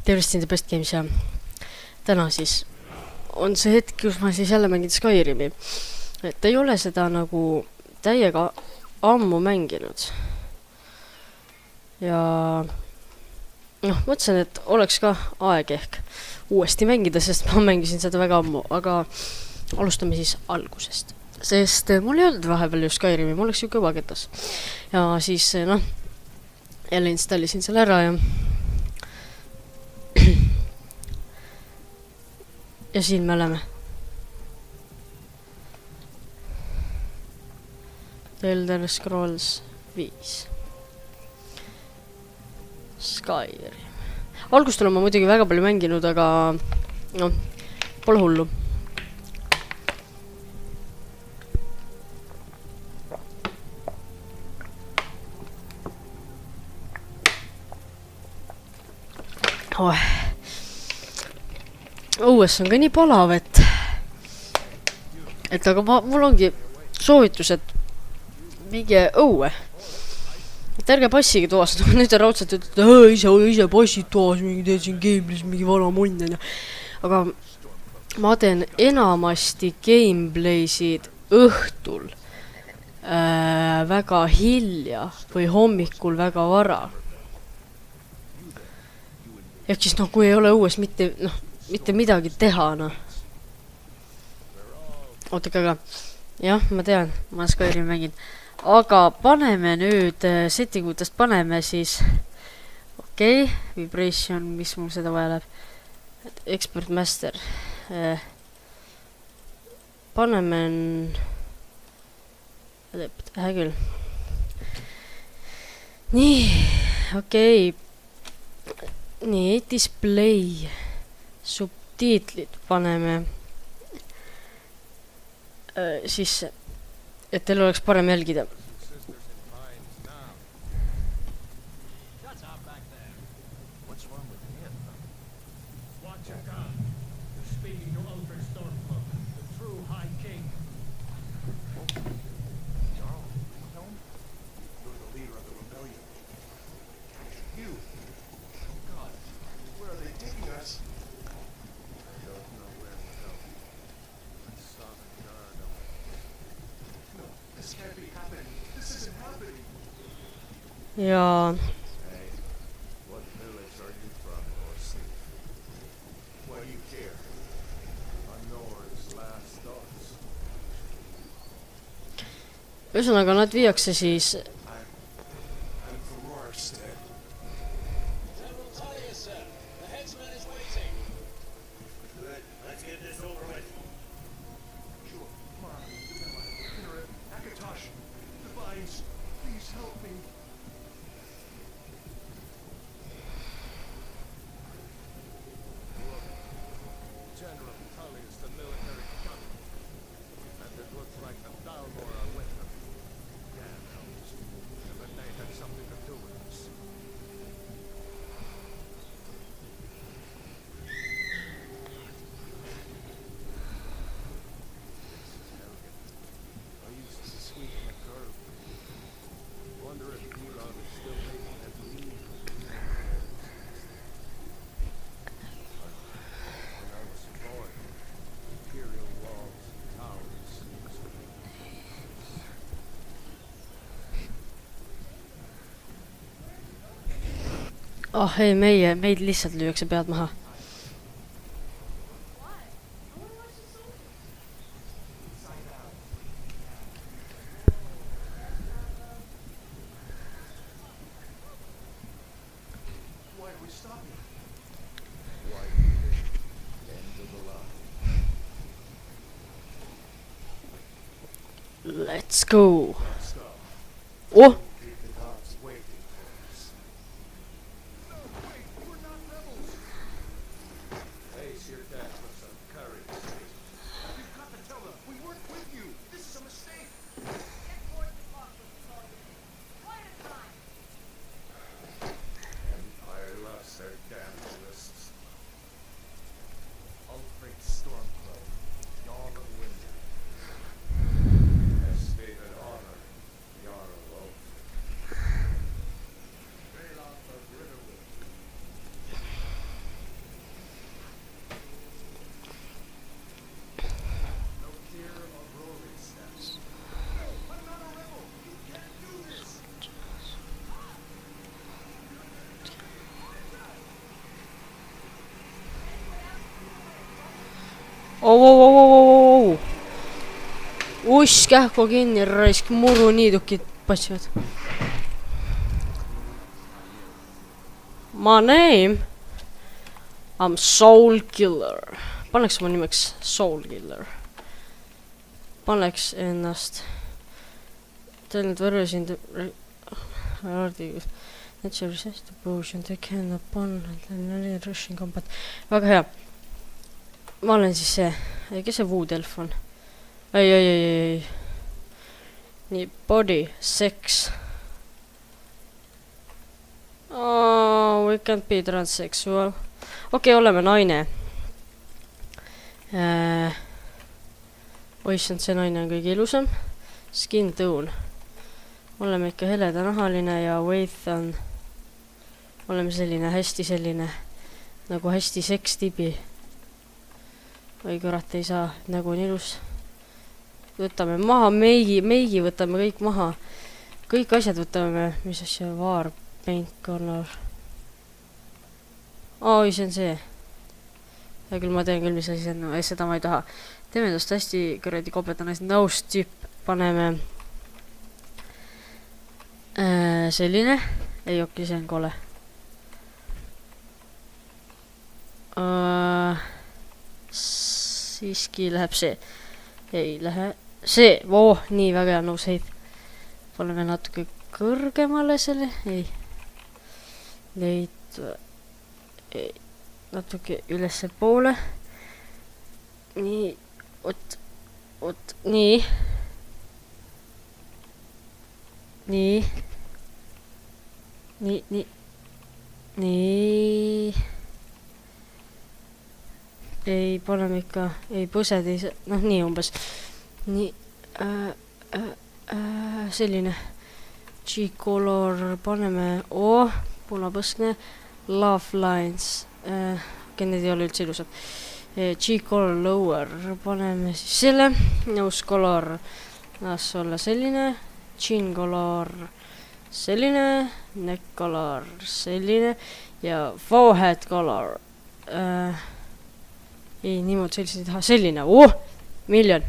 tervist in the best games ja täna siis on see hetk, kus ma siis jälle mängin Skyrimi. Et ei ole seda nagu täiega ammu mänginud. Ja mõtlesin, et oleks ka aeg ehk uuesti mängida, sest ma mängisin seda väga ammu, aga alustame siis algusest. Sest mul ei olnud vahepeal ju Skyrimi, mul oleks ju kõva ketas. Ja siis jälle installisin selle ära ja ja siin me oleme. Elder Scrolls 5. Skyrim. Algust olen ma muidugi väga palju mänginud, aga pole hullu. Õues on ka nii palav, et aga mul ongi soovitus, et minge õue. Et ärge passigi toas, nüüd on raudselt, et ise passid toas, mingi teed siin gameplay's, mingi vana munn. Aga ma teen enamasti gameplaysid õhtul väga hilja või hommikul väga vara. Ehk siis kui ei ole õues mitte midagi teha, Ootake, aga jah, ma tean, ma Skyrim mängin. Aga paneme nüüd settingutest, paneme siis vibration, mis mul seda vaja läheb. Expert Master. Paneme hea küll. Nii, Nii, display subtiitrid paneme sisse, et teil oleks parem jälgida. Ja ühesõnaga nad viiakse siis ei, meid lihtsalt lüüakse pead maha. Let's go. Uss, kähku kinni, raisk, muru niidukid passivad. My name? I'm Soul Killer. Paneks oma nimeks Soul Killer. Paneks ennast. Tell nüüd võrresin Nature Resist Potion, they can upon Russian combat. Väga hea. Ma olen siis see, kes see Wood Elf on? Ei. Nii, body, sex. Oh, we can't be transsexual. Okei, oleme naine. Oissand, see naine on kõige ilusam. Skin tone. Oleme ikka heledanahaline ja weight on. Oleme selline, hästi selline, nagu hästi sekstibi. Oi kurat, ei saa, nagu on ilus. Võtame maha, meigi võtame kõik maha. Kõik asjad võtame, mis asja, var, paint color. Oi, see on see. Ja küll ma teen küll, mis asi see on, seda ma ei taha. Teeme tast hästi kõredi kopetan asjad. Nose tip, paneme selline. Ei okei, see on kole. Siiski läheb see. Ei lähe see. Nii väga hea nose hate. Paneme natuke kõrgemale selle. Ei. Leid. Ei. Natuke ülesse poole. Nii. Oot. Nii. Nii. Ei, paneme ikka, ei põsed, ei saa, noh nii umbes. Nii, selline. G-color, paneme, punapõskne, love lines, need ei ole üldse ilusad. G-color lower, paneme siis selle, nose color, las olla selline, chin color, selline, neck color, selline ja forehead color. Ei, niimoodi selliseid ei taha. Selline, miljon.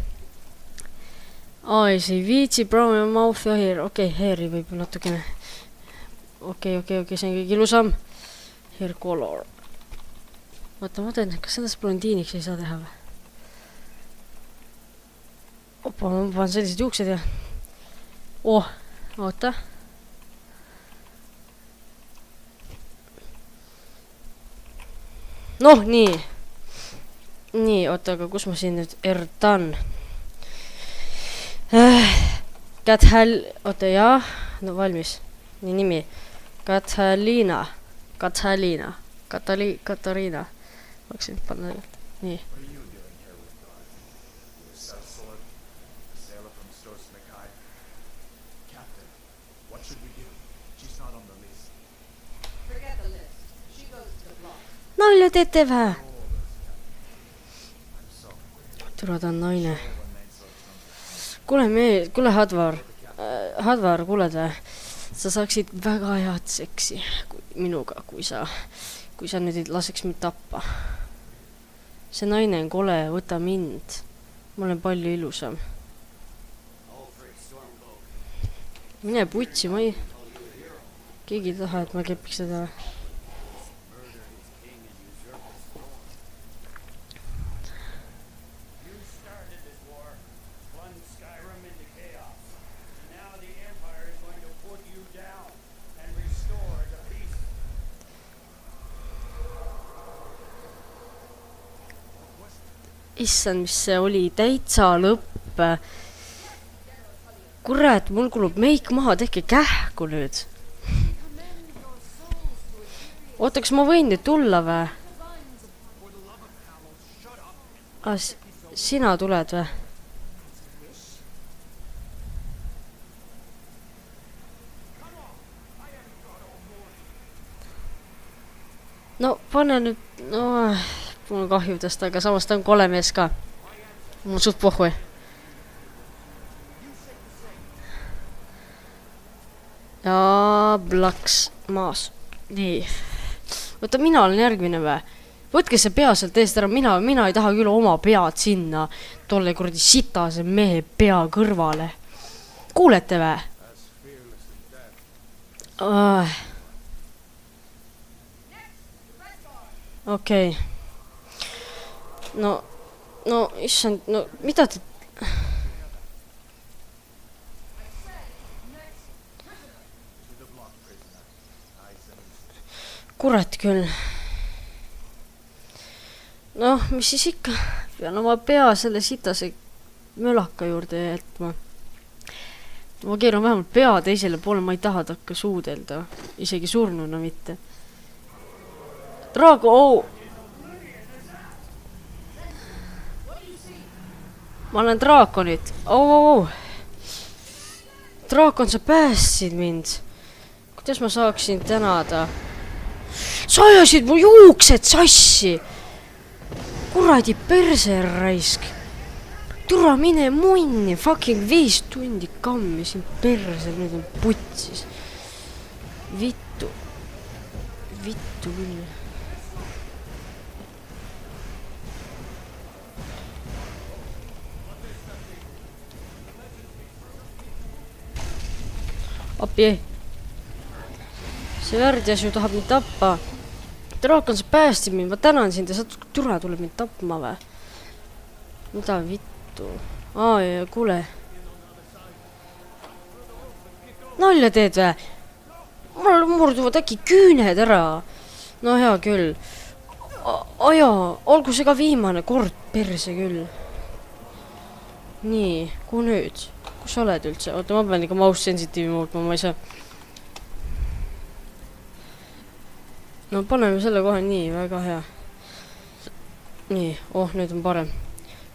Eyes ei viitsi, brown ja mouth ja hair. Okei, hairi võib natukene. Okei, see on kõige ilusam. Hair color. Oota, ma teen, kas sellest blondiiniks ei saa teha või? Opa, ma panen sellised juuksed ja... oota. Noh, nii. Nii, oota, aga kus ma siin nüüd Erdan? Oota, jaa. No valmis. Nii nimi. Katariina. Võiksin panna. Nii. Nalja teete vähe. Tule, ta on naine. Kuule Hadvar, kuule ta. Sa saaksid väga head seksi minuga, kui sa nüüd ei laseks mind tappa. See naine on kole, võta mind. Ma olen palju ilusam. Mine putsi, ma ei... Keegi ei taha, et ma kepiks seda. Issand, mis see oli, täitsa lõpp. Kurat, mul kulub meik maha, tehke kähku nüüd. Oota, kas ma võin nüüd tulla või? Sina tuled või? No, pane nüüd... Mul on kahjudest, aga samas ta on kole mees ka. Mul suht pohhui. Ja plaks maas. Nii. Võta, mina olen järgmine või? Võtke see pea sealt eest ära, mina ei taha küll oma pead sinna tolle kuradi sitase mehe pea kõrvale. Kuulete vä? Okei. No, issand, no mida te... Kurat küll. Noh, mis siis ikka? Pean oma pea selle sitase mölaka juurde jätma. Ma keeran vähemalt pea teisele poole, ma ei taha takka suudelda. Isegi surnuna mitte. Draago, Ma olen draakonit. Draakon, sa päästsid mind. Kuidas ma saaksin tänada? Sa ajasid mu juuksed sassi! Kuradi perse raisk! Türa mine munni! Fucking 5 tundi kammisin perse, nüüd on putsis. Vittu küll. Appi! See värdjas ju tahab mind tappa. Draakon, sa päästid mind, ma tänan sind ja sa türa tuleb mind tapma või? Mida vittu? Ja kuule. Nalja teed või? Mul murduvad äkki küüned ära. No hea küll. Olgu see ka viimane kord perse küll. Nii, kuhu nüüd? Kus sa oled üldse? Oota, ma pean ikka mouse sensitiivi muutma, ma ei saa. No paneme selle kohe nii, väga hea. Nii, nüüd on parem.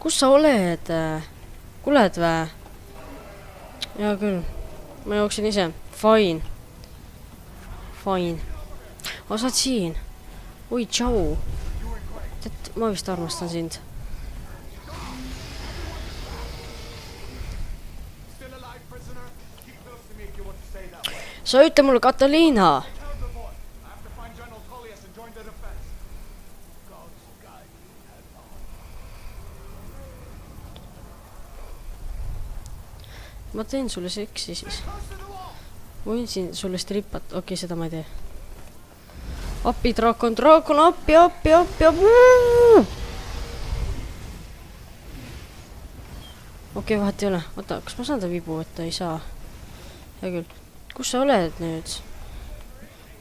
Kus sa oled? Kuuled vä? Hea küll. Ma jooksin ise. Fine. Saad siin? Oi, tšau. Tead, ma vist armastan sind. Sa ütle mulle, Kataliina! Ma teen sulle seksi siis. Võin siin sulle stripat. Okei, seda ma ei tee. Appi, draakon, appi. Okei, vahet ei ole. Oota, kas ma saan ta vibu võtta? Ei saa. Hea küll. Kus sa oled nüüd?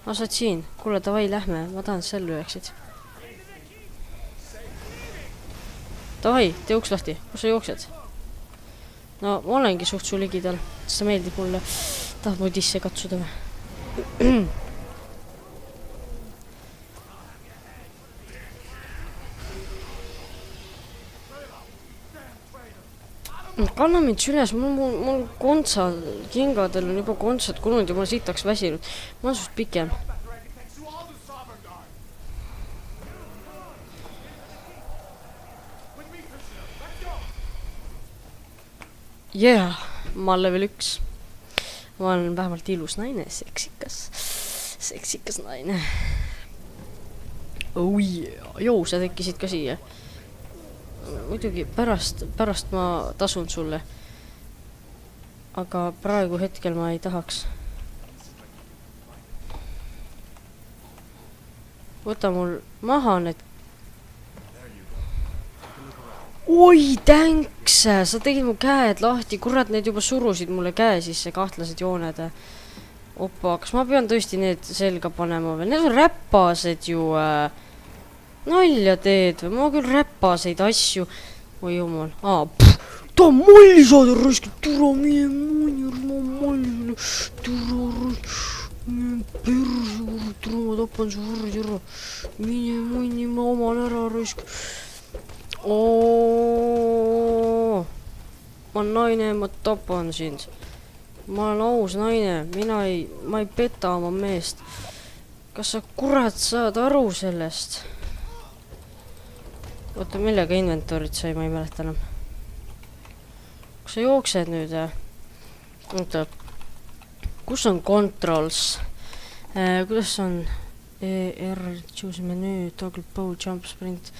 Saad siin. Kuule, davai, lähme. Ma tahan seal lüüaksid. Davai, tee uks lahti. Kus sa jooksed? No, ma olengi suht su ligidal. See meeldib mulle. Tahad mu disse katsuda või? Kanna mind süles. Mul kontsad, kingadel on juba kontsad kulunud ja mul sitaks väsinud. Ma olen sust pikem. Ma olen level 1. Ma olen vähemalt ilus naine, seksikas naine. Sa tekkisid ka siia. Muidugi pärast ma tasun sulle. Aga praegu hetkel ma ei tahaks. Võta mul maha need. Oi, thanks! Sa tegid mu käed lahti. Kurat, need juba surusid mulle käe sisse, kahtlased jooned. Opa, kas ma pean tõesti need selga panema või? Need on räppased ju. Nalja teed või? Ma küll räppaseid asju. Oi jumal. Ta molli saada raisk. Turo mine munni. Turo perse. Ma tapan su võrra. Mine munni, ma oman ära raisk. Ma olen naine, ma tapan sind. Ma olen aus naine. Ma ei peta oma meest. Kas sa kurat saad aru sellest? Oota, millega inventorit sai, ma ei mäleta enam. Kus sa jooksed nüüd? Oota. Kus on controls? Kuidas on ER, choose menu, toggle bow, jump, sprint,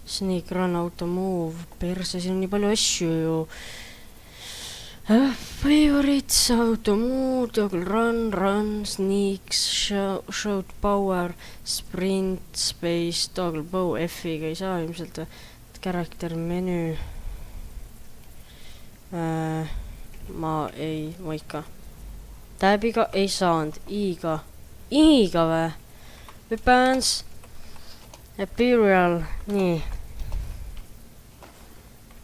sneak, run, auto, move, perse, siin on nii palju asju ju. Favorites, auto, move, toggle, run, sneaks, shout, power, sprint, space, toggle, bow, F-iga ei saa ilmselt, character, menu. Ma ikka. Tabiga ei saanud, I-ga või? Weapons, Imperial, nii.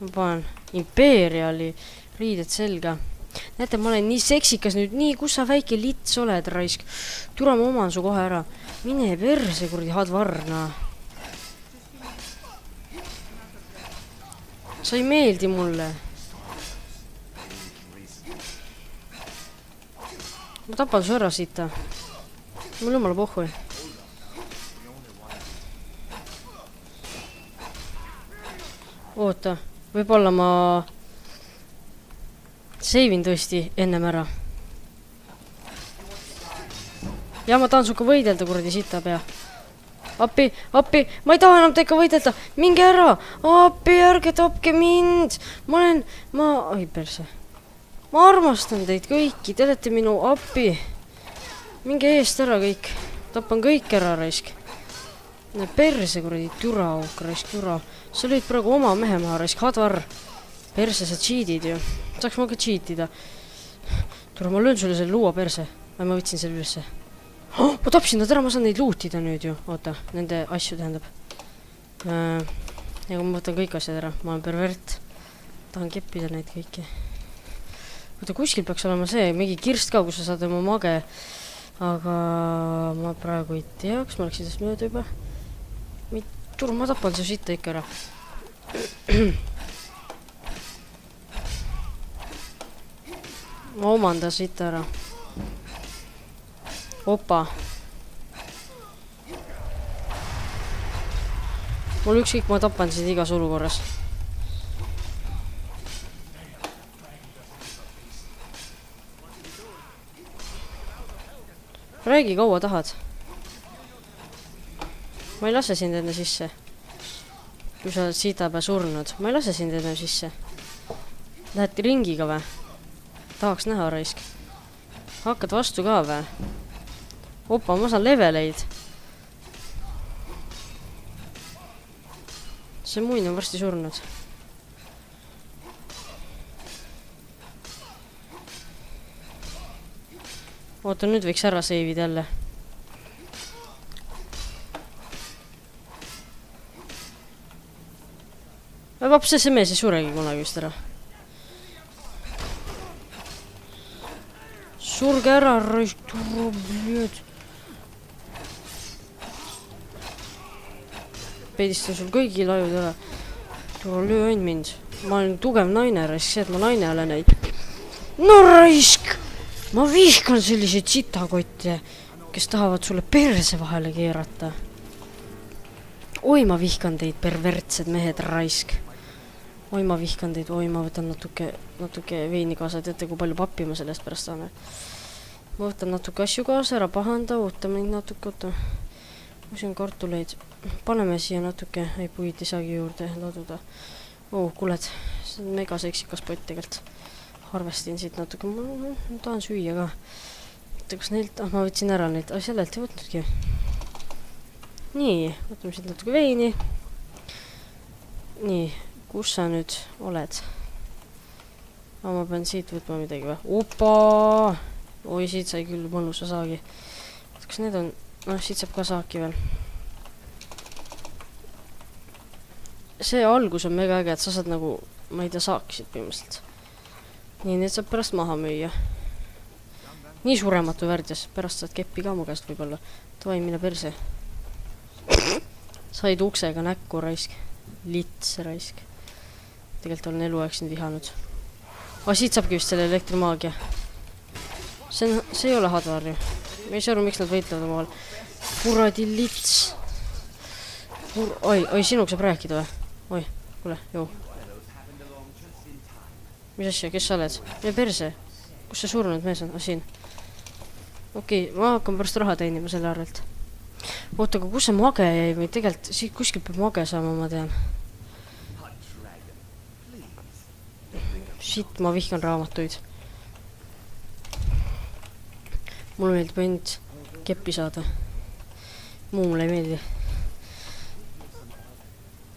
Ma panen Imperiali, riided selga. Näete, ma olen nii seksikas nüüd, nii, kus sa väike lits oled, raisk. Tule ma oman su kohe ära. Mine perse, kurdi hadvarna. Sa ei meeldi mulle. Ma tapan su ära siita. Mul jumala pohhui. Oota, võib-olla ma seivin tõesti ennem ära. Ja ma tahan suka võidelda, kuradi sita pea. Appi, ma ei taha enam teiega võidelda. Minge ära. Appi, ärge tapke mind. Oi perse. Ma armastan teid kõiki, te olete minu appi. Minge eest ära kõik. Tapan kõik ära, raisk. Perse, kuradi, türa, raisk, türa. Sa lõid praegu oma mehe maha, raisk, hadvar. Perse, sa cheatid ju. Saaks ma ka cheatida. Türa, ma löön sulle selle luua perse. Või ma võtsin selle ülesse. Ma tapsin nad ära, ma saan neid luutida nüüd ju. Oota, nende asju tähendab. Ja ma võtan kõik asjad ära. Ma olen pervert. Tahan keppida neid kõiki. Oota, kuskil peaks olema see, mingi kirst ka, kus sa saad oma mage. Aga ma praegu ei tea, kas ma oleksin sellest mööda juba. Tur, ma tapan su sitta ikka ära. Ma omanda sitta ära. Opa. Mul ükskõik, ma tapan sind igas olukorras. Räägi, kaua tahad. Ma ei lase sind enne sisse. Kui sa oled siitapea surnud. Ma ei lase sind enne sisse. Lähed ringiga või? Tahaks näha, raisk. Hakkad vastu ka või? Opa, ma saan leveleid. See muin on varsti surnud. Oota, nüüd võiks ära seivid jälle. Vaps, see mees ei suregi kunagi vist ära. Surge ära, raisk, turu, blöd. Peedistan sul kõigi lajud ära. Turu, löö ainult mind. Ma olen tugev naine, raisk, see, et ma naine olen neid. No raisk! Ma vihkan selliseid sitakotte, kes tahavad sulle perse vahele keerata. Oi, ma vihkan teid, pervertsed mehed, raisk. Oi, ma vihkan teid, oi, ma võtan natuke veini kaasa, teate, kui palju pappi ma sellest pärast saame. Ma võtan natuke asju kaasa, ära pahanda, ootame neid natuke, oota. Kus on kartuleid? Paneme siia natuke, ei puid ei saagi juurde laduda. Kuuled, see on mega seksikas pott tegelt. Harvestin siit natuke, ma tahan süüa ka. Kas neilt, ma võtsin ära neilt, sellelt ei võtnudki. Nii, võtame siit natuke veini. Nii, kus sa nüüd oled? Ma pean siit võtma midagi või? Opa! Oi, siit sai küll mõnusa saagi. Kas need on, siit saab ka saaki veel. See algus on mega äge, et sa saad nagu, ma ei tea, saaksid põhimõtteliselt. Nii, need saab pärast maha müüa. Nii surematu värdjas. Pärast saad keppi ka mu käest võib-olla. Tavai, mine perse. Said uksega näkku, raisk. Lits, raisk. Tegelikult olen elu aeg sind vihanud. Siit saabki vist selle elektrimaagia. See ei ole hadvar ju. Ma ei saa aru, miks nad võitlevad omavahel. Kuradi lits. Oi, sinuga saab rääkida või? Oi, kuule, joo. Mis asja, kes sa oled? Ja perse. Kus see surnud mees on? Siin. Okei, ma hakkan pärast raha teenima selle arvelt. oota, aga kus see mage jäi või tegelikult siit kuskilt peab mage saama, ma tean. Shit, ma vihkan raamatuid. Mulle meeldib ainult keppi saada. Muu mulle ei meeldi.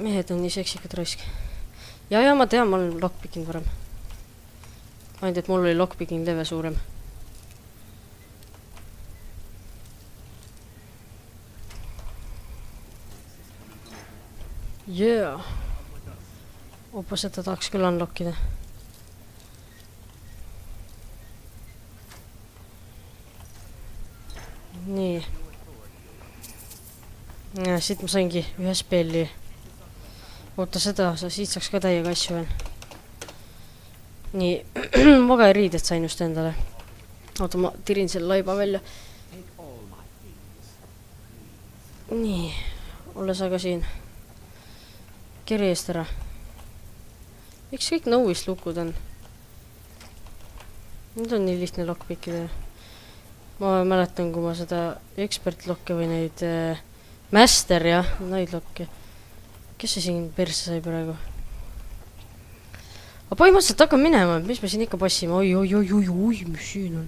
Mehed on nii seksikad raisk. Ja, ma tean, ma olen lockpicking varem. Ainult, et mul oli lockpicking leve suurem. Yeah. Opa, seda tahaks küll unlockida. Nii. Ja, siit ma saingi ühe spelli. Oota seda, siit saaks ka täiega asju veel. Nii, maga riided sain just endale. Oota, ma tirin selle laiba välja. Nii, olles aga siin. Keri eest ära. Miks kõik nõuist lukud on? Nüüd on nii lihtne lockpickida. Ma mäletan, kui ma seda expert-lokke või neid master ja neid lokke. Kes see siin perse sai praegu? Aga põhimõtteliselt hakkan minema, mis me siin ikka passime? Oi, mis siin on?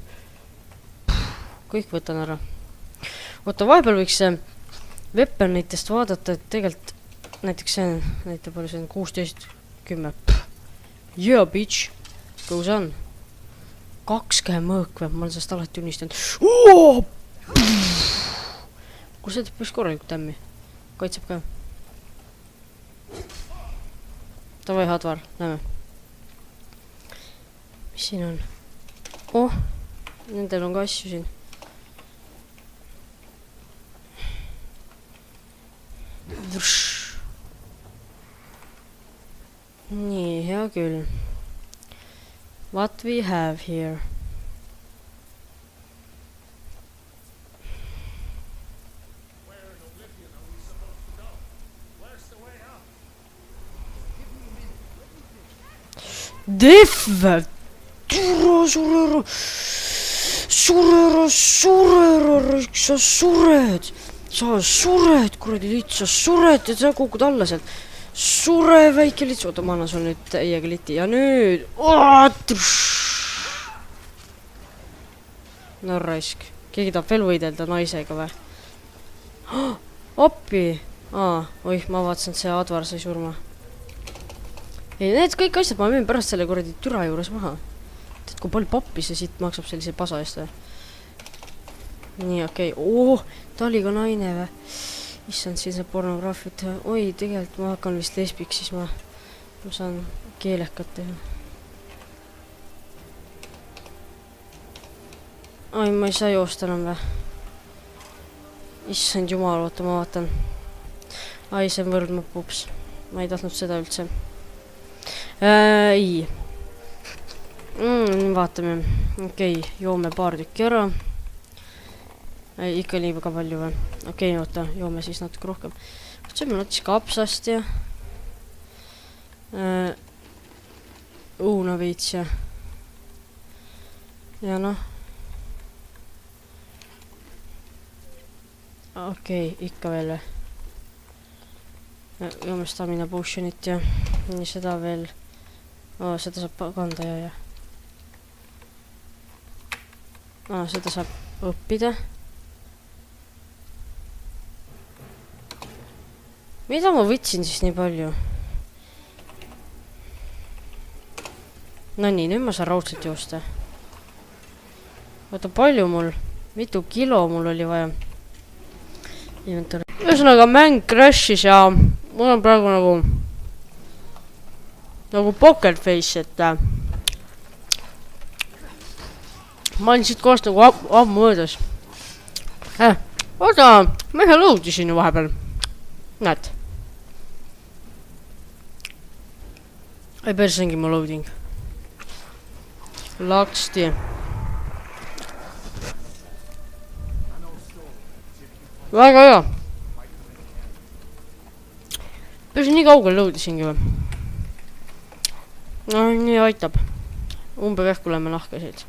Kõik võtan ära. Oota, vahepeal võiks weaponitest vaadata, et tegelikult näiteks see näitab palju see on 16, 10. Yeah, bitch. Goes on. 20 mõõk või, ma olen sellest alati unistanud. Kui see teeb päris korralikult tämmi. Kaitseb ka. Tavai, Hadvar, näeme. Mis siin on? Oh, nendel on ka asju siin. Vrš. Nii, hea küll. What we have here? Defve! Türa, surera, sa sured! Sa sured, kuradi liit, sa sured ja sa kukud alla sealt. Sure väike lits, oota, ma annan sul nüüd täiega liti ja nüüd no raisk, keegi tahab veel võidelda naisega või? Appi! Oih, ma vaatasin, et see Advar sai surma. Ei, need kõik asjad ma müün pärast selle kuradi türa juures maha. Tead, kui palju pappi see siit maksab sellise pasa eest või? Nii, okei. Ta oli ka naine või? Issand, siin saab pornograafit. Oi, tegelikult ma hakkan vist lesbiks, siis ma saan keelekat teha. Ai, ma ei saa joosta enam või? Issand jumal, oota, ma vaatan. Ai, see on võrdmap, ups. Ma ei tahtnud seda üldse. Ei. Vaatame. Okei, joome paar tükki ära. Ei, ikka nii väga palju või? Okei, oota, joome siis natuke rohkem. See on natis kapsast ja õuna veits ja noh. Okei, ikka veel või? Joome stamina potionit ja nii seda veel. Seda saab kanda ja. Seda saab õppida. Mida ma võtsin siis nii palju? No nii, nüüd ma saan raudselt joosta. Oota, palju mul? Mitu kilo mul oli vaja? Ühesõnaga, mäng crashis ja mul on praegu nagu poker face, et ma olin siit kohast nagu ammu möödas. Oota, mehe lõudisin ju vahepeal. Näed. Ei persengi mu loading. Laksti. Väga hea. Päris nii kaugel loadisingi või? No nii aitab. Umbe kähku läheme nahkasid.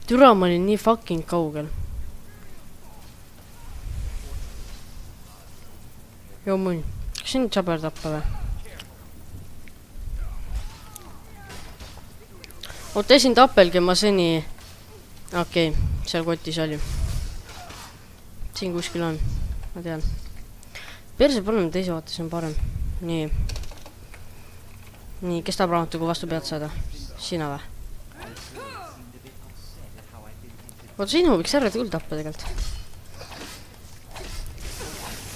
Türa, ma olin nii fucking kaugel. Joo mun. Kas sind saab ära tappa või? Oota, esin tappelgi ma seni... Okei, seal kotis oli. Siin kuskil on. Ma tean. Perse palun teise vaata, see on parem. Nii. Nii, kes tahab raamatuga vastu pead saada? Sina või? Oota, sinu võiks ära küll tappa tegelikult.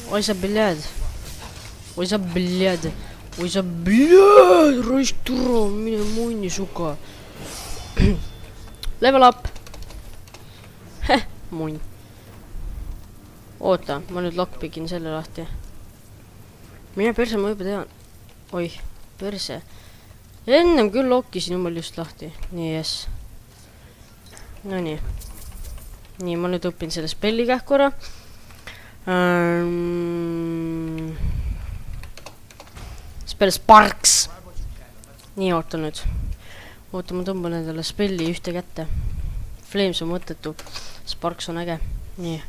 Oi sa bljad. Oi sa bljad. Oi sa bljad. Raisk turra, mine munni suka. Level up. Heh, munn. Oota, ma nüüd lockpickin selle lahti. Mine perse, ma juba tean. Oih, perse. Ennem küll lokkisin jumal just lahti. Nii, jess. No nii. Nii, ma nüüd õpin selle spelli kähku ära. Spell Sparks. Nii, oota nüüd. Oota, ma tõmban endale spelli ühte kätte. Flames on mõttetu. Sparks on äge. Nii.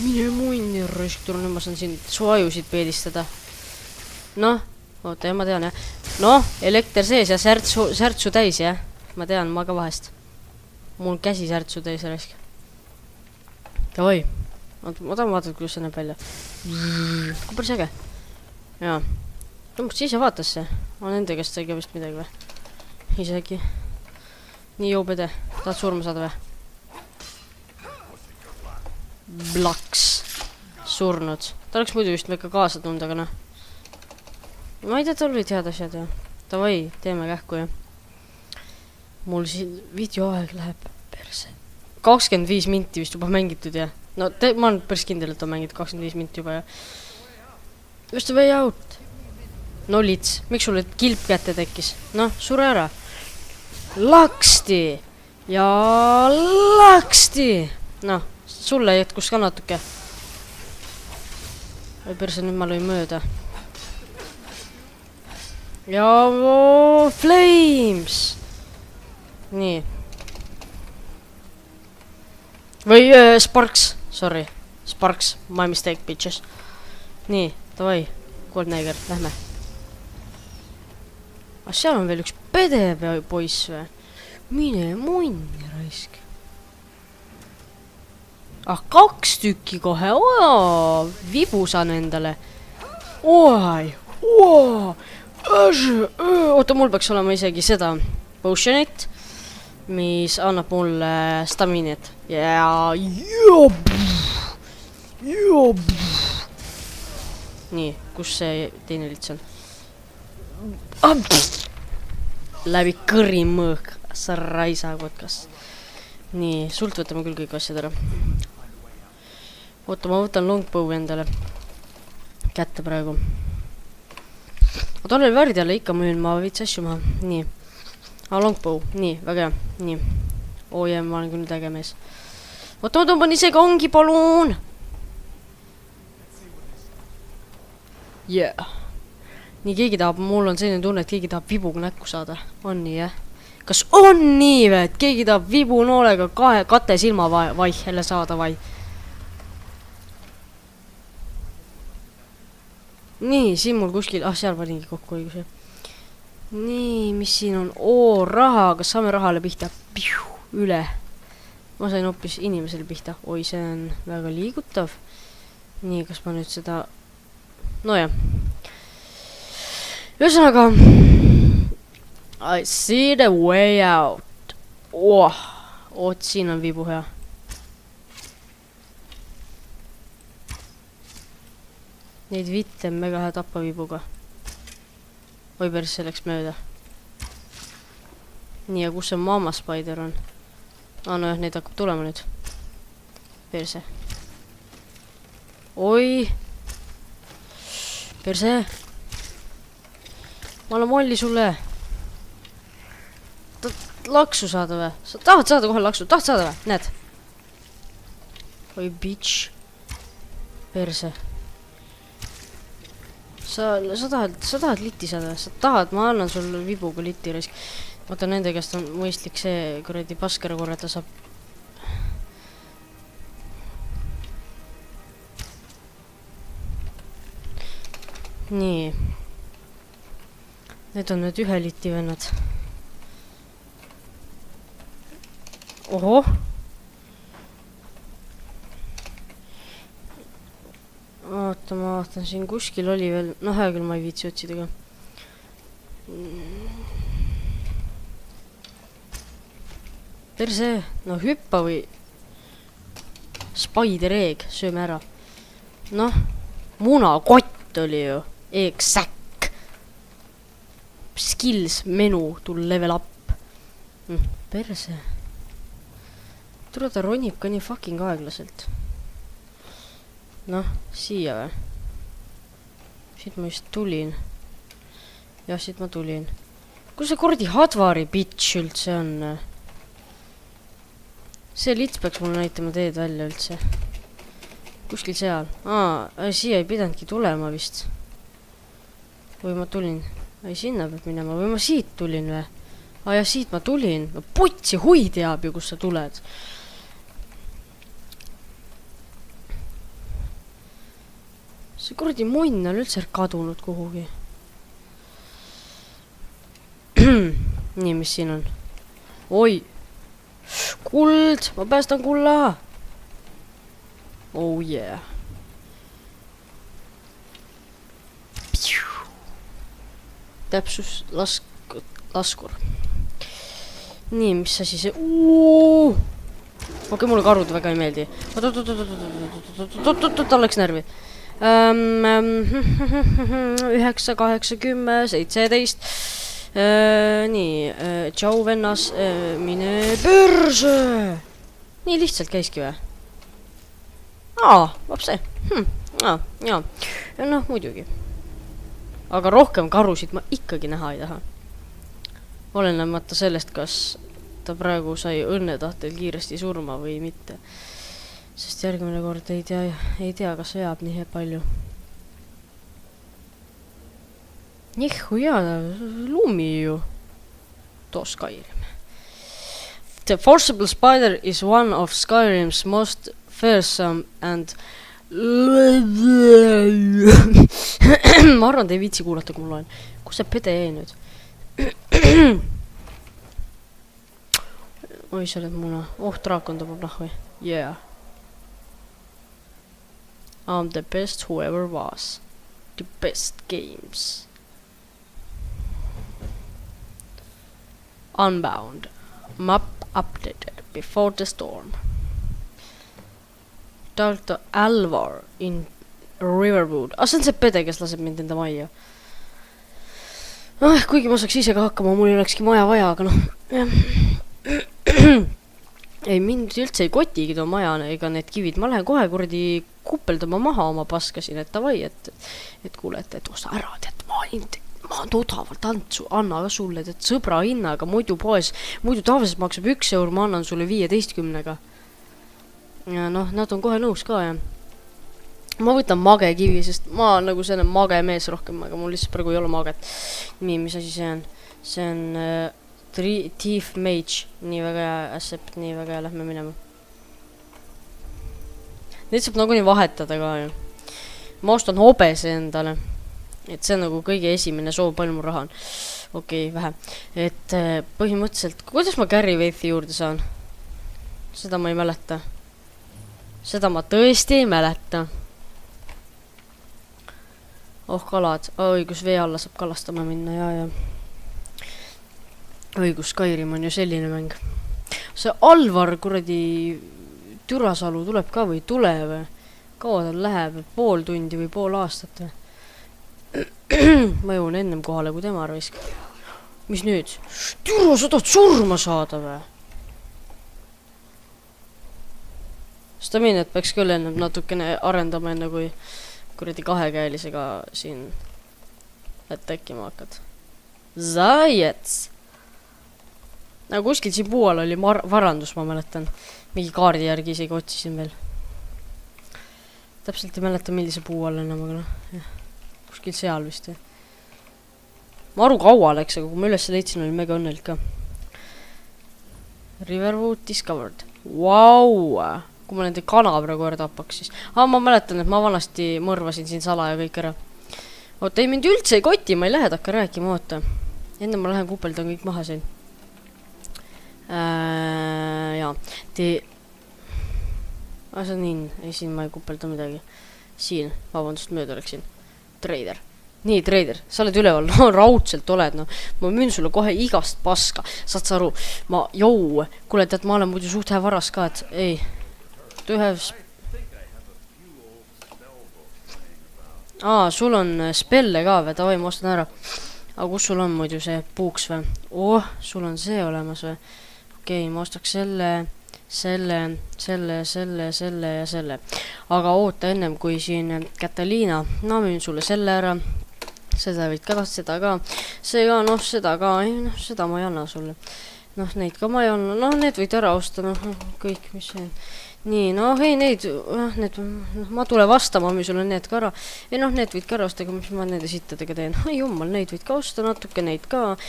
Mine munni raisk turun, nüüd ma saan siin su ajusid peedistada. Noh, oota, ma tean, jah. Noh, elekter sees ja särtsu täis, jah. Ma tean, ma ka vahest. Mul käsi särtsu täis raisk. Oi, ma tahan vaadata, kuidas see näeb välja. Kui päris äge. Jaa. Tõmbust ise vaatas see. On enda käest tegi vist midagi või? Isegi. Nii joopede. Tahad surma saada või? Blaks. Surnud. Ta oleks muidu vist mekka kaasa tund, aga noh. Ma ei tea, tal olid head asjad, jah. Tavai, teeme kähku, jah. Mul siin videoaeg läheb perse. 25 minti vist juba mängitud, jah. No, ma olen päris kindel, et on mängitud 25 minti juba, jah. Just the way out. No lits, miks sulle kilp kätte tekkis? Noh, sure ära. Laksti! Ja laksti! Noh, sulle jätkus ka natuke. Või perse, nüüd ma lõin mööda. Ja Flames! Nii. Või Sparks, sorry. Sparks, my mistake, bitches. Nii, davai, Goldneiger, lähme. Ah, seal on veel üks pede poiss või? Mine munni raisk. Ah, 2 tükki kohe, vibu saan endale. Oi, oota, mul peaks olema isegi seda potionit, mis annab mulle staminit. Ja nii, kus see teine lits on? Läbi kõri mõõk, sa raisakotkas. Nii, sult võtame küll kõik asjad ära. Oota, ma võtan longbow endale kätte praegu. Ma tollel värdjale ikka müün, ma viits asju maha. Nii. Longbow, nii, väga hea. Nii. Jee, ma olen küll nüüd äge mees. Oota, ma tõmban isegi ongi, palun! Yeah. Nii, keegi tahab, mul on selline tunne, et keegi tahab vibuga näkku saada. On nii, jah? Kas on nii või, et keegi tahab vibu noolega kate silma vaihele saada vai? Nii, siin mul kuskil, seal paningi kokku õigus, jah. Nii, mis siin on? Raha, kas saame rahale pihta? Üle. Ma sain hoopis inimesele pihta. Oi, see on väga liigutav. Nii, kas ma nüüd seda... No jah. Ühesõnaga... I see the way out. Oot, siin on vibu hea. Neid vitte on mega hea tappa vibuga. Oi, päris see läks mööda. Nii, ja kus see Mama Spider on? No jah, neid hakkab tulema nüüd. Perse. Oi. Perse. Ma olen molli sulle. Laksu saada või? Sa tahad saada kohe laksu? Tahad saada või? Näed? Oi, bitch. Perse. Sa tahad liti saada või? Sa tahad, ma annan sulle vibuga liti raisk. Vaata, nende käest on mõistlik see kuradi paskera korrata saab nii. Need on need 1 liti vennad. Oho. Oota, ma vaatan, siin kuskil oli veel, noh, hea küll ma ei viitsi otsida ka. Perse, no hüppa või Spider Egg, sööme ära. Noh, munakott oli ju, Egg-sack. Skills menu, tul level up. Perse. Tule ta ronib ka nii fucking aeglaselt. Noh, siia või? Siit ma just tulin. Jah, siit ma tulin. Kus see kordi Hadvari bitch üldse on? See lits peaks mulle näitama teed välja üldse. Kuskil seal. Siia ei pidanudki tulema vist. Või ma tulin. Ei, sinna peab minema. Või ma siit tulin või? Ja siit ma tulin. No putsi, hui teab ju, kus sa tuled. See kuradi munn on üldse kadunud kuhugi. Nii, mis siin on? Oi! Kuld! Ma päästan kulla! Oh yeah! Täpsus laskur. Nii, mis asi see? Okei, mulle karud väga ei meeldi. Ta läks närvi. 9, 8, 10, 17. Nii, tšau vennas, mine perse. Nii lihtsalt käiski või? Vapse. Jaa. Noh, muidugi. Aga rohkem karusid ma ikkagi näha ei taha. Olenemata sellest, kas ta praegu sai õnnetahtel kiiresti surma või mitte. Sest järgmine kord ei tea, kas ajab nii palju. Nihu jaa, lumi ju. Too Skyrim. The Forcible Spider is one of Skyrim's most fearsome and ma arvan, te ei viitsi kuulata, kui mul on. Kus see pede jäi nüüd? Oi, sa oled muna. Draakon tõmbab nahvi. Yeah. I'm the best who ever was. The best games. Unbound. Map updated before the storm. Dr. Alvar in Riverwood. See on see pede, kes laseb mind enda majja. Kuigi ma saaks ise ka hakkama, mul ei olekski maja vaja, aga noh. Ei, mind üldse ei kotigi too maja ega need kivid. Ma lähen kohe kuradi kupeldama maha oma paskasin, et tavai, et kuule, et osta ära, tead, ma on odavalt anna ka sulle, tead, sõbra hinnaga, muidu poes, muidu tavaliselt maksab 1 eur, ma annan sulle 15-ga. Ja noh, nad on kohe nõus ka, jah. Ma võtan mage kivi, sest ma olen nagu selline mage mees rohkem, aga mul lihtsalt praegu ei ole maget. Nii, mis asi see on? See on Thief Mage. Nii väga hea, Accept, nii väga hea, lähme minema. Neid saab nagu nii vahetada ka ju. Ma ostan hobese endale. Et see on nagu kõige esimene soov, palju mul raha on. Okei, vähe. Et põhimõtteliselt, kuidas ma Gary Wrathi juurde saan? Seda ma ei mäleta. Seda ma tõesti ei mäleta. Kalad. Õigus, vee alla saab kalastama minna, ja. Õigus, Skyrim on ju selline mäng. See Alvar kuradi Türasalu tuleb ka või tule või? Kaua tal läheb? Pool tundi või pool aastat või? Ma jõun ennem kohale kui tema raisk. Mis nüüd? Türa, sa tahad surma saada või? Staminet peaks küll ennem natukene arendama enne kui kuradi kahekäelisega siin äkima hakkad. Zajets! Nagu kuskil siin puual oli varandus, ma mäletan. Mingi kaardi järgi isegi otsisin veel. Täpselt ei mäleta, millise puual enam, aga noh. Kuskil seal vist. Ma aru kaua läks, aga kui ma üles leidsin, oli mega õnnelik ka. Riverwood discovered. Vau! Kui ma nende kana praegu ära tapaks siis. Ma mäletan, et ma vanasti mõrvasin siin sala ja kõik ära. oota, ei mind üldse ei koti, ma ei lähe takka rääkima, oota. Enne ma lähen kupeldan kõik maha siin. Jaa, see on nii, ei siin ma ei kupelda midagi. Siin, vabandust, mööda läksin. Trader. Nii, trader, sa oled üleval, no raudselt oled, no. Ma müün sulle kohe igast paska. Saad sa aru, kuule, tead, ma olen muidu suht hea varas ka, et ei. Sul on spelle ka või, davai, ma ostan ära. Aga kus sul on muidu see puuks või? Sul on see olemas või? Okei, ma ostaks selle ja selle. Aga oota ennem, kui siin Kataliina, ma müün sulle selle ära. Seda võid ka, seda ka. See ka, seda ka, seda ma ei anna sulle. Neid ka ma ei anna, need võid ära osta, kõik, mis see on. Nii, neid, ma tule vastama, müün sulle need ka ära. Ei, need võid ka ära osta, aga mis ma nende sittadega teen? Jummal, neid võid ka osta, natuke neid ka.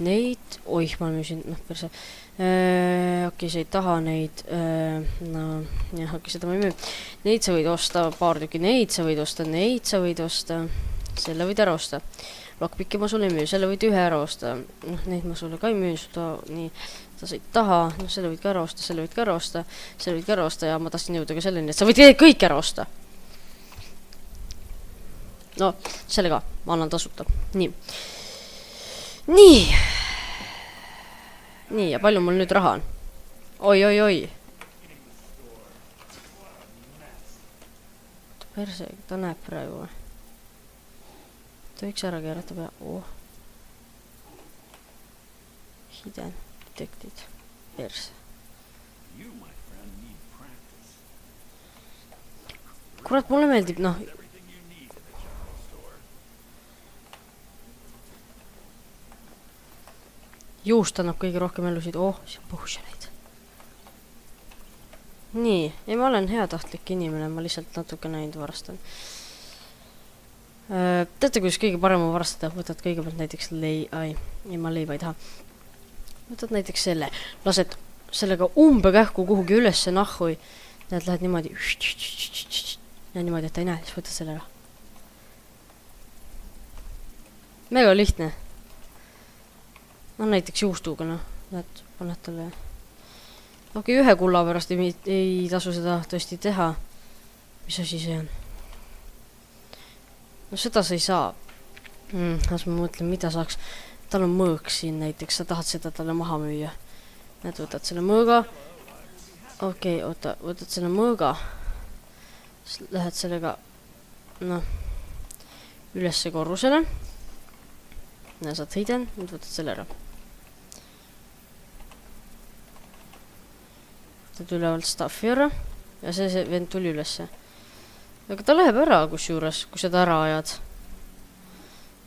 Neid, ma müüsin, perse. Okei, sa ei taha neid, seda ma ei müü. Neid sa võid osta, paar tükki, neid sa võid osta, selle võid ära osta. Lockpicki ma sulle ei müü, selle võid ühe ära osta. Neid ma sulle ka ei müü, nii, sa ei taha, selle võid ka ära osta, selle võid ka ära osta ja ma tahtsin jõuda ka selleni, et sa võid kõik ära osta. Selle ka, ma annan tasuta. Nii, ja palju mul nüüd raha on? Oi. Perse, ta näeb praegu või? Ta võiks ära keerata pea. Hidden detected. Perse. Kurat, mulle meeldib, juust annab kõige rohkem elusid. See potioneid. Nii, ei, ma olen heatahtlik inimene, ma lihtsalt natuke näinud varastan. Teate, kuidas kõige parem on varastada? Võtad kõigepealt näiteks ma leiba ei taha. Võtad näiteks selle, lased sellega kähku kuhugi ülesse nahhui. Näed, lähed niimoodi ja niimoodi, et ta ei näe, siis võtad selle ära. Mega lihtne. Näiteks juustuga, näed, paned talle. Okei, ühe kulla pärast ei tasu seda tõesti teha. Mis asi see on? Seda sa ei saa. Las ma mõtlen, mida saaks. Tal on mõõk siin näiteks, sa tahad seda talle maha müüa. Näed, võtad selle mõõga. Okei, oota, võtad selle mõõga. Lähed sellega, ülesse korrusele. Näe, saad hidden, nüüd võtad selle ära. Võtad ülevalt staffi ära. Ja see vend tuli ülesse. Aga ta läheb ära kusjuures, kui seda ära ajad.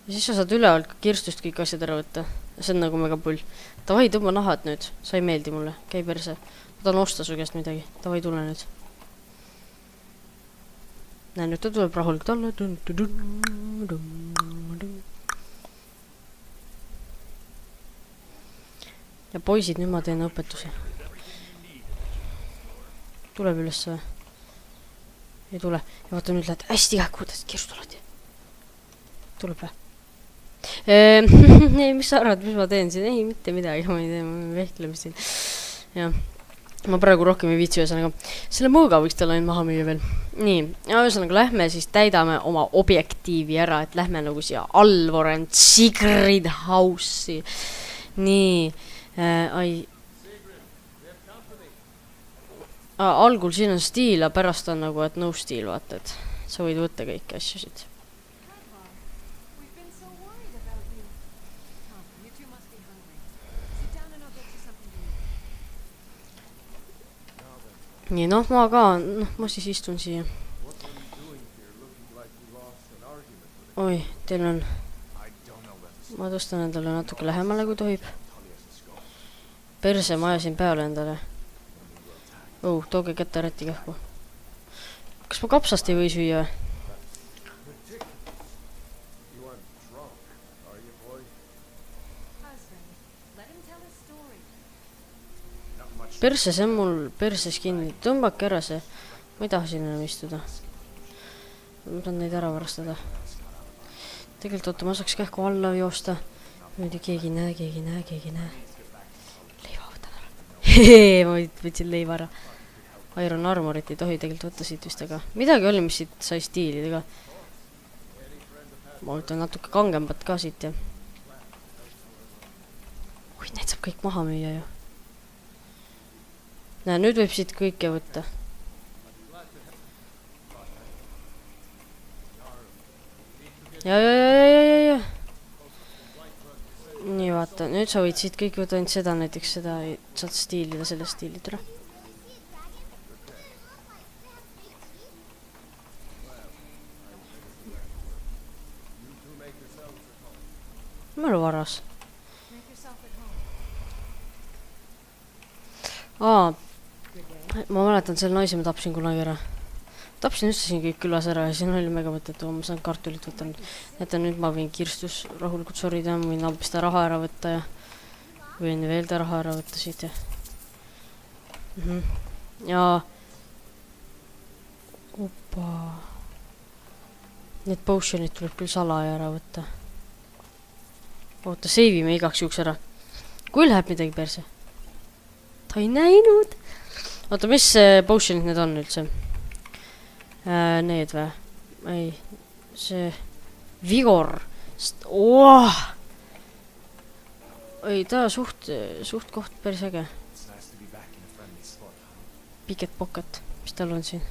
Ja siis sa saad ülevalt kirstust kõik asjad ära võtta. Ja see on nagu mega pull. Tavai, tõmba nahad nüüd. Sa ei meeldi mulle. Käi perse. Ma tahan osta su käest midagi. Tavai, tule nüüd. Näe, nüüd ta tuleb rahulik talle. Ja poisid, nüüd ma teen õpetusi. Tuleb üles või? Ei tule. Ja vaata, nüüd lähed hästi kähku, kuidas kirstu oled. Tuleb või? Ei, mis sa arvad, mis ma teen siin? Ei, mitte midagi, ma ei tee, ma vehkleme siin. Ja, ma praegu rohkem ei viitsi ühesõnaga. Selle mõõga võiks talle maha müüa veel. Nii, ja ühesõnaga lähme siis täidame oma objektiivi ära, et lähme nagu siia Alvorand Sigrid House'i. Nii, algul siin on stiil, aga pärast on nagu, et no stiil, vaata, et sa võid võtta kõiki asju siit. Nii, ma ka, ma siis istun siia. Oi, teil on... Ma tõstan endale natuke lähemale, kui tohib. Perse, ma ajasin peale endale. Tooge kätte rätti kähku. Kas ma kapsast ei või süüa? Perse, see on mul perses kinni. Tõmbake ära see. Ma ei taha siin enam istuda. Ma tahan neid ära varastada. Tegelikult oota, ma saaks kähku alla joosta. Nüüd keegi ei näe. Leiva võtan ära. Hee, ma võtsin leiva ära. Iron Armorit ei tohi tegelikult võtta siit vist, aga midagi oli, mis siit sai stiilidega. Ma võtan natuke kangembat ka siit ja... Neid saab kõik maha müüa ju. Näe, nüüd võib siit kõike võtta. Ja. Nii, vaata, nüüd sa võid siit kõik võtta ainult seda, näiteks seda saad stiilida, selle stiilid üle. Mälu varas. Ma mäletan, selle naise ma tapsin kunagi ära. Tapsin üldse siin kõik külas ära ja siin oli mega mõttetu, ma saan kartulit võtta nüüd. Näete, nüüd ma võin kirstus rahulikult sorida, ma võin abis ta raha ära võtta ja võin veel ta raha ära võtta siit ja... Ja... Opa... Need potionid tuleb küll salaja ära võtta. Oota, seivime igaks juhuks ära. Kui läheb midagi perse? Ta ei näinud. Oota, mis potionid need on üldse? Need või? Ei, see... Vigor. Ei, ta suht koht päris äge. Picket pocket. Mis tal on siin?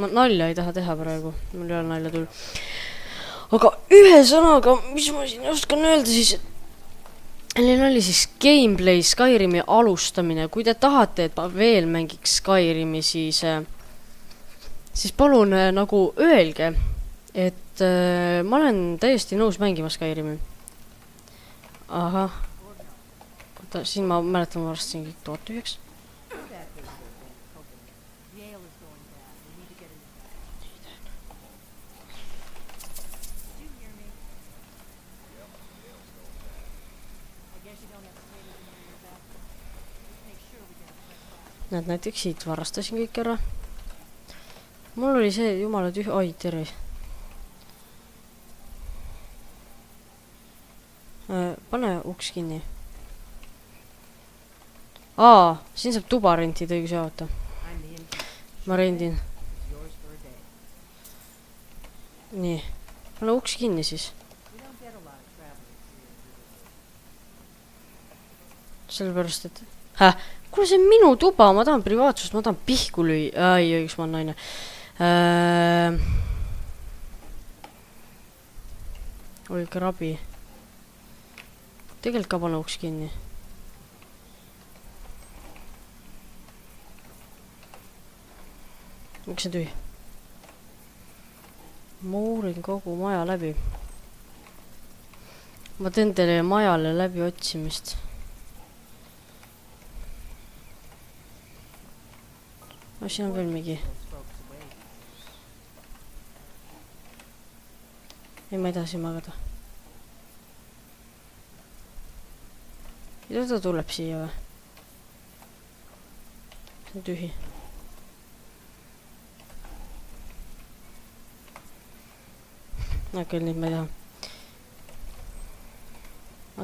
Ma nalja ei taha teha praegu. Mul ei ole nalja tulla. Aga ühe sõnaga, mis ma siin oskan öelda, siis... Neil oli siis gameplay Skyrimi alustamine. Kui te tahate, et ma veel mängiks Skyrimi, siis palun nagu öelge, et ma olen täiesti nõus mängima Skyrimi. Ahah. Oota, siin ma mäletan, ma varastasin kõik tood tühjaks. Näed, näiteks siit varastasin kõik ära. Mul oli see jumala tühja... Oi, terve. Pane uks kinni. Siin saab tuba rentida õigus jaota. Ma rendin. Nii. Pane uks kinni siis. Sellepärast, et... Kuule, see on minu tuba, ma tahan privaatsust, ma tahan pihku lüüa. Ai, õigus, ma olen naine. Oli krabi. Tegelikult ka pane uks kinni. Miks see tühi? Ma uurin kogu maja läbi. Ma teen teile majale läbi otsimist. Siin on veel mingi. Ei, ma ei taha siin magada. Mida ta tuleb siia või? See on tühi. Küll nüüd ma ei taha.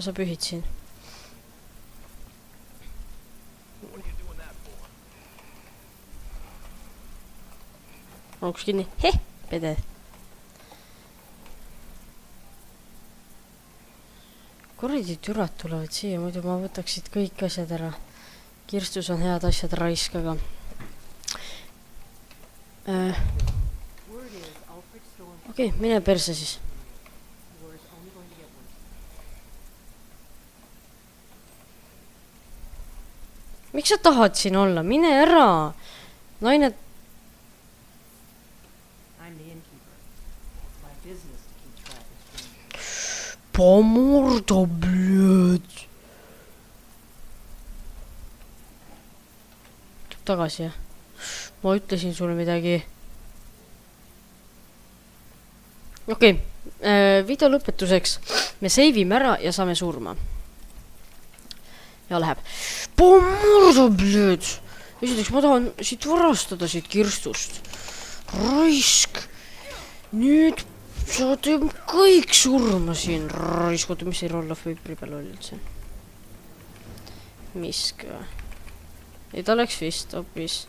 Sa pühid siin. Uks kinni. Pede. Kuradi türad tulevad siia, muidu ma võtaksid kõik asjad ära. Kirstus on head asjad raisk, aga... Okei, mine perse siis. Miks sa tahad siin olla? Mine ära! Naine... Pomorda, blöd. Tuleb tagasi, jah? Ma ütlesin sulle midagi. Okei, video lõpetuseks. Me seivime ära ja saame surma. Ja läheb. Pomorda, blöd. Esiteks, ma tahan siit varastada siit kirstust. Raisk. Nüüd sa teeb kõik surma siin raiskud, mis ei rolla Vapori peal oli üldse. Misk või? Ei, ta oleks vist hoopis.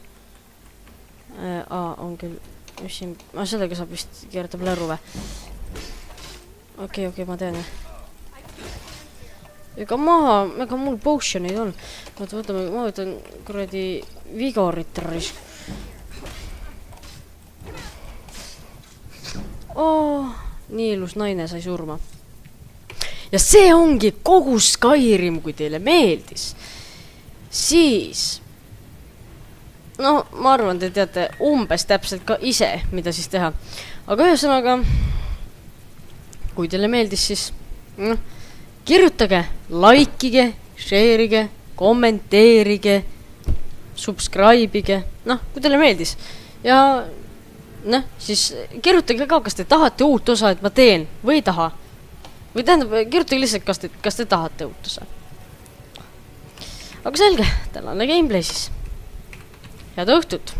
On küll. Mis siin... sellega saab vist keerata pläru või? Okei, ma tean. Ega mul potion'id on. Võtame, ma võtan kuradi vigorit raisk. Nii ilus naine sai surma. Ja see ongi kogu Skyrim, kui teile meeldis. Siis... ma arvan, te teate umbes täpselt ka ise, mida siis teha. Aga ühesõnaga, kui teile meeldis, siis kirjutage, likeige, share'ige, kommenteerige, subscribe'ige. Kui teile meeldis. Ja siis kirjutage ka, kas te tahate uut osa, et ma teen või ei taha. Või tähendab, kirjutage lihtsalt, kas te tahate uut osa. Aga selge, tänane gameplay siis. Head õhtut!